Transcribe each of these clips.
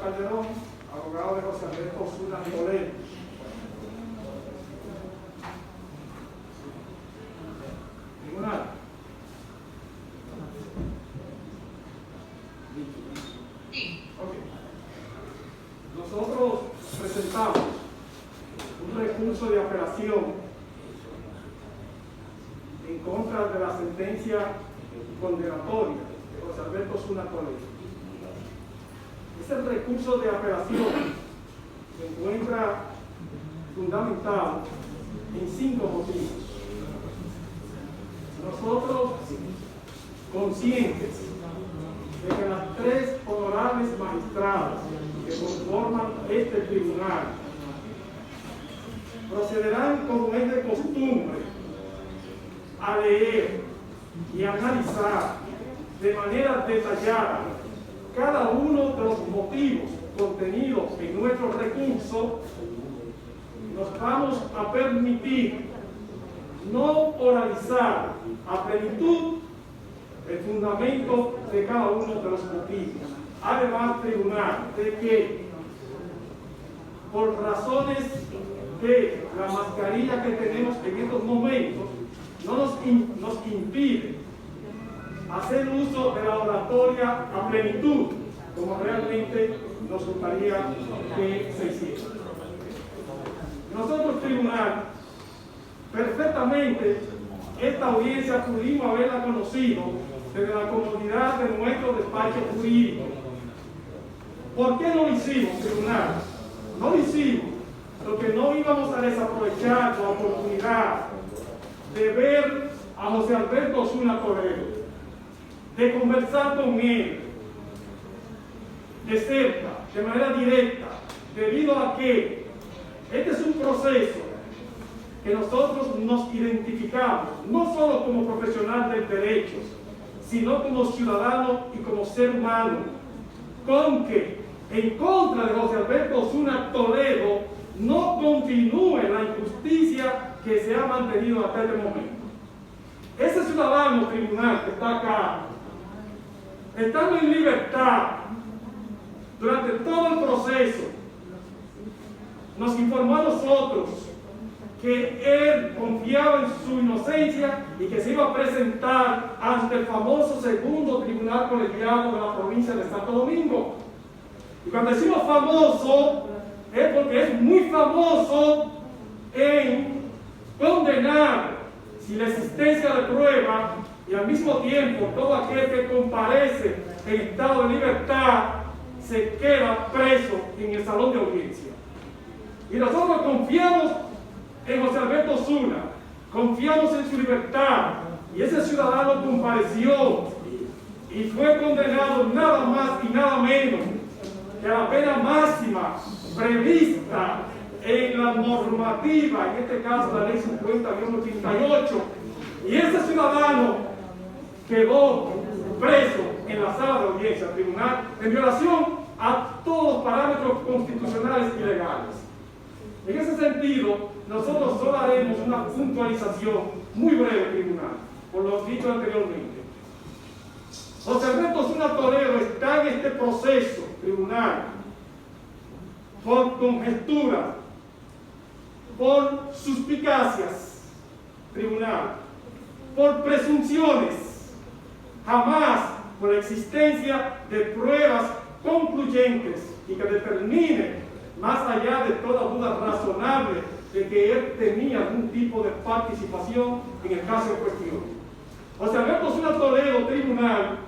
Calderón, abogado de José Alberto Osuna Toledo. Tribunal. Okay. Nosotros presentamos un recurso de apelación en contra de la sentencia condenatoria de José Alberto Osuna Toledo. Ese recurso de apelación se encuentra fundamentado en 5 motivos. Nosotros, conscientes de que las 3 honorables magistradas que conforman este tribunal procederán, como es de costumbre, a leer y analizar de manera detallada cada uno de los motivos contenidos en nuestro recurso, nos vamos a permitir no oralizar a plenitud el fundamento de cada uno de los motivos. Además, tribunal, de que por razones de la mascarilla que tenemos en estos momentos, no nos impide hacer uso de la oratoria a plenitud, como realmente nos gustaría que se hiciera. Nosotros, tribunal, perfectamente esta audiencia pudimos haberla conocido desde la comodidad de nuestro despacho jurídico. ¿Por qué no lo hicimos, tribunal? No lo hicimos porque no íbamos a desaprovechar la oportunidad de ver a José Alberto Osuna Toledo, de conversar con él de cerca, de manera directa, debido a que este es un proceso que nosotros nos identificamos, no solo como profesional del derecho, sino como ciudadano y como ser humano, con que en contra de José Alberto Osuna Toledo no continúe la injusticia que se ha mantenido hasta este momento. Ese ciudadano, tribunal, que está acá, estando en libertad durante todo el proceso, nos informó a nosotros que él confiaba en su inocencia y que se iba a presentar ante el famoso segundo tribunal colegiado de la provincia de Santo Domingo. Y cuando decimos famoso, es porque es muy famoso en condenar sin la existencia de prueba, y al mismo tiempo todo aquel que comparece en estado de libertad se queda preso en el salón de audiencia. Y nosotros confiamos en José Alberto Osuna, confiamos en su libertad, y ese ciudadano compareció y fue condenado nada más y nada menos que a la pena máxima prevista en la normativa, en este caso la ley 50-88, y ese ciudadano quedó preso en la sala de audiencia tribunal en violación a todos los parámetros constitucionales y legales. En ese sentido, nosotros solo haremos una puntualización muy breve, tribunal, por lo dicho anteriormente. José Alberto Osuna Toledo está en este proceso, tribunal, por conjeturas, por suspicacias, tribunal, por presunciones, jamás por la existencia de pruebas concluyentes y que determinen, más allá de toda duda razonable, de que él tenía algún tipo de participación en el caso en cuestión. José Alberto Osuna Toledo, tribunal,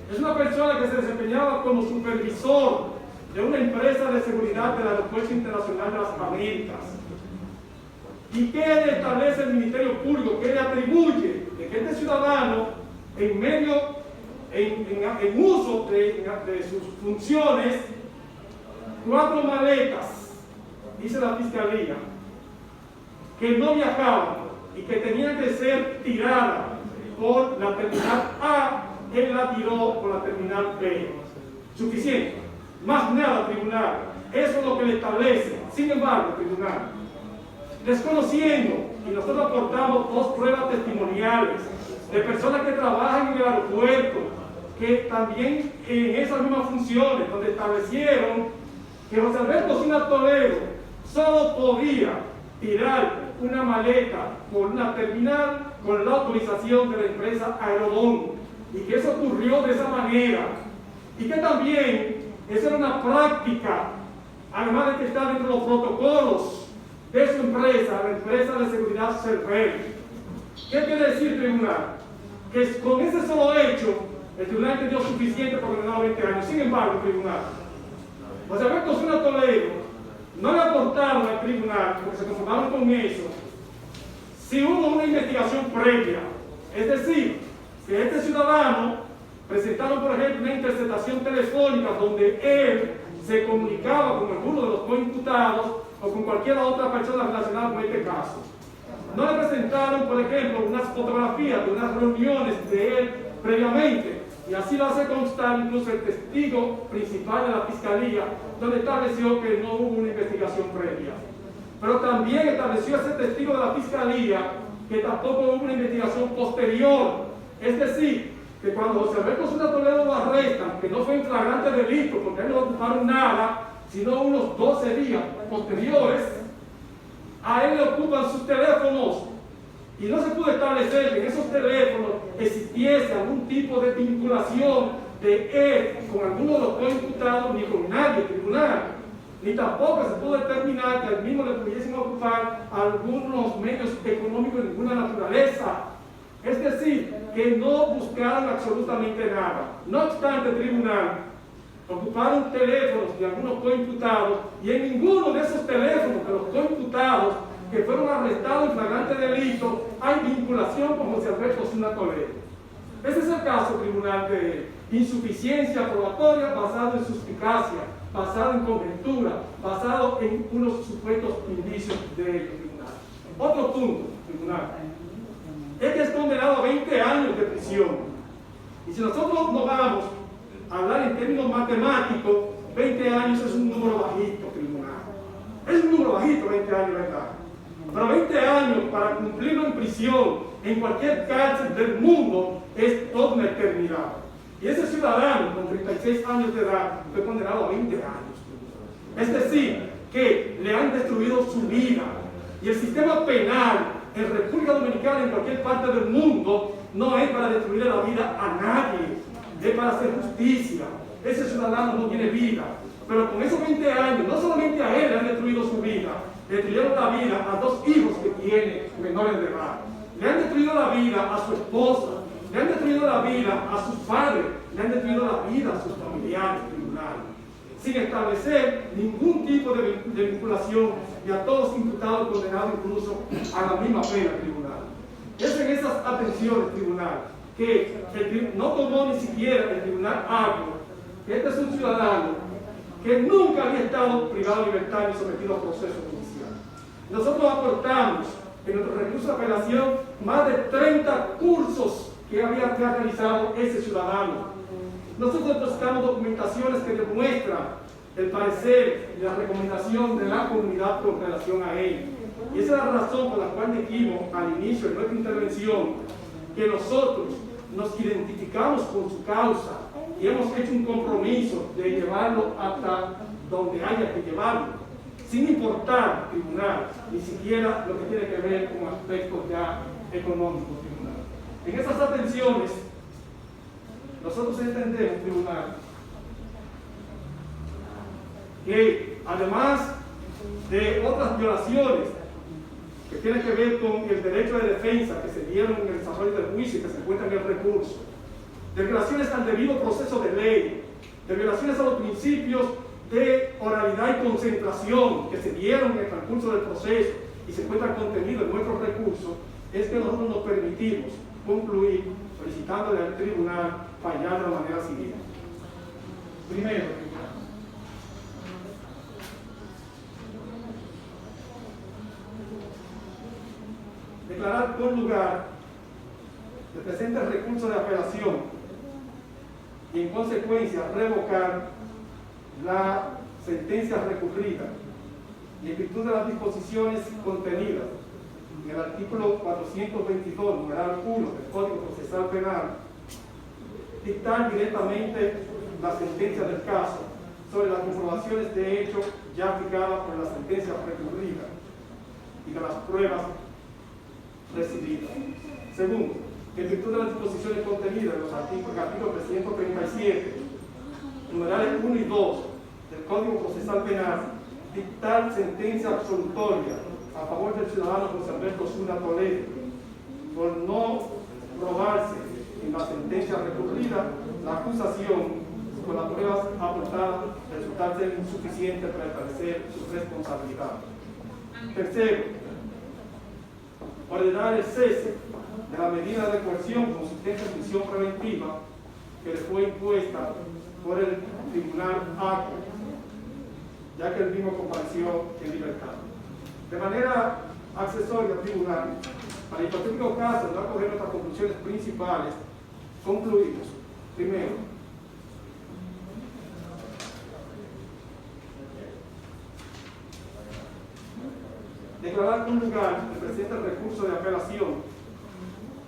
es una persona que se desempeñaba como supervisor de una empresa de seguridad del Aeropuerto Internacional de las Américas. ¿Y qué le establece el Ministerio Público? ¿Qué le atribuye? De que este ciudadano, en uso de sus funciones, 4 maletas, dice la Fiscalía, que no viajaban y que tenían que ser tiradas por la terminal A, él la tiró por la terminal B. Suficiente. Más nada, tribunal. Eso es lo que le establece. Sin embargo, tribunal, desconociendo, y nosotros aportamos 2 pruebas testimoniales de personas que trabajan en el aeropuerto que también en esas mismas funciones, donde establecieron que José Alberto Osuna Toledo solo podía tirar una maleta por una terminal con la autorización de la empresa Aerodón, y que eso ocurrió de esa manera, y que también esa era una práctica, además de que está dentro de los protocolos de su empresa, la empresa de seguridad Cervel. ¿Qué quiere decir, tribunal? Que con ese solo hecho, el tribunal entendió suficiente para condenar a 20 años. Sin embargo, tribunal, José Alberto Osuna Toledo no le aportaron al tribunal, porque se conformaron con eso, si hubo una investigación previa. Es decir, que este ciudadano presentaron, por ejemplo, una interceptación telefónica donde él se comunicaba con alguno de los coimputados o con cualquier otra persona relacionada con este caso. No le presentaron, por ejemplo, unas fotografías de unas reuniones de él previamente, y así lo hace constar incluso el testigo principal de la Fiscalía, donde estableció que no hubo una investigación previa. Pero también estableció ese testigo de la Fiscalía que tampoco hubo una investigación posterior. Es decir, que cuando José Alberto Osuna Toledo lo arrestan, que no fue en flagrante delito, porque a él no lo ocuparon nada, sino unos 12 días posteriores, a él le ocupan sus teléfonos, y no se pudo establecer que en esos teléfonos existiese algún tipo de vinculación de él con alguno de los coimputados, ni con nadie, tribunal, ni tampoco se pudo determinar que al mismo le pudiesen ocupar algunos medios económicos de ninguna naturaleza. Es decir, que no buscaron absolutamente nada. No obstante, tribunal, ocuparon teléfonos de algunos coimputados, y en ninguno de esos teléfonos de los coimputados que fueron arrestados en flagrante delito hay vinculación con José Alberto Osuna Toledo. Ese es el caso, tribunal, de insuficiencia probatoria basado en suspicacia, basado en conjetura, basado en unos supuestos indicios del tribunal. Otro punto, tribunal, es que es condenado a 20 años de prisión. Y si nosotros nos vamos a hablar en términos matemáticos, 20 años es un número bajito, tribunal. Es un número bajito, 20 años, ¿verdad? Pero 20 años para cumplirlo en prisión, en cualquier cárcel del mundo, es toda una eternidad. Y ese ciudadano con 36 años de edad fue condenado a 20 años. Es decir, que le han destruido su vida. Y el sistema penal en República Dominicana, en cualquier parte del mundo, no es para destruir la vida a nadie, es para hacer justicia. Ese ciudadano no tiene vida. Pero con esos 20 años, no solamente a él le han destruido su vida, le destruyeron la vida a 2 hijos que tiene menores de edad. Le han destruido la vida a su esposa, le han destruido la vida a sus padres, le han destruido la vida a sus familiares, tribunal, sin establecer ningún tipo de vinculación, y a todos imputados, condenados incluso a la misma pena, tribunal. Es en esas atenciones, tribunal, que no tomó ni siquiera el tribunal algo, que este es un ciudadano que nunca había estado privado de libertad ni sometido a proceso judicial. Nosotros aportamos en nuestro recurso de apelación más de 30 cursos que había realizado ese ciudadano. Nosotros buscamos documentaciones que demuestran el parecer y la recomendación de la comunidad con relación a él. Y esa es la razón por la cual dijimos al inicio de nuestra intervención que nosotros nos identificamos con su causa y hemos hecho un compromiso de llevarlo hasta donde haya que llevarlo, sin importar, tribunal, ni siquiera lo que tiene que ver con aspectos ya económicos, tribunal. En esas atenciones, nosotros entendemos, tribunal, que además de otras violaciones que tienen que ver con el derecho de defensa que se dieron en el desarrollo del juicio y que se encuentra en el recurso, de violaciones al debido proceso de ley, de violaciones a los principios de oralidad y concentración que se dieron en el transcurso del proceso y se encuentran contenidos en nuestros recursos, es que nosotros nos permitimos concluir solicitándole al tribunal fallar de la manera siguiente. Primero, declarar por lugar el presente recurso de apelación y en consecuencia revocar la sentencia recurrida y en virtud de las disposiciones contenidas en el artículo 422, numeral 1 del Código Procesal Penal, dictar directamente la sentencia del caso sobre las comprobaciones de hecho ya aplicadas por la sentencia recurrida y de las pruebas recibidas. Segundo, en virtud de las disposiciones contenidas en los artículos 337, numerales 1 y 2 del Código Procesal Penal, dictar sentencia absolutoria a favor del ciudadano José Alberto Osuna Toledo por no probarse en la sentencia recurrida la acusación con las pruebas aportadas resultar ser insuficiente para establecer su responsabilidad. Tercero, ordenar el cese de la medida de coerción consistente en prisión preventiva que le fue impuesta por el Tribunal Acre, ya que el mismo compareció en libertad. De manera accesoria al tribunal, para el hipotético caso de no acoger nuestras conclusiones principales, concluimos. Primero, declarar un lugar el presente recurso de apelación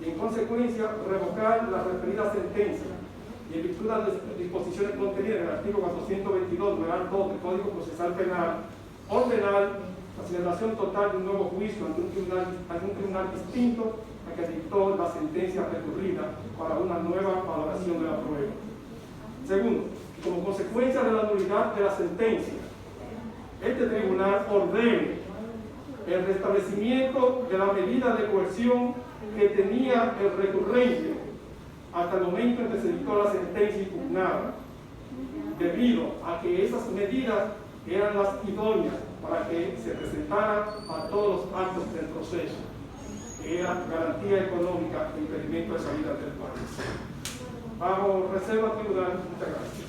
y, en consecuencia, revocar la referida sentencia y, en virtud de las disposiciones contenidas en el artículo 422, numeral 2 del Código Procesal Penal, ordenar la celebración total de un nuevo juicio ante un tribunal distinto al que dictó la sentencia recurrida para una nueva valoración de la prueba. Segundo, como consecuencia de la nulidad de la sentencia, este tribunal ordene el restablecimiento de la medida de coerción que tenía el recurrente hasta el momento en que se dictó la sentencia impugnada, debido a que esas medidas eran las idóneas para que se presentara a todos los actos del proceso, que era garantía económica e impedimento de salida del país. Bajo reserva tribunal, muchas gracias.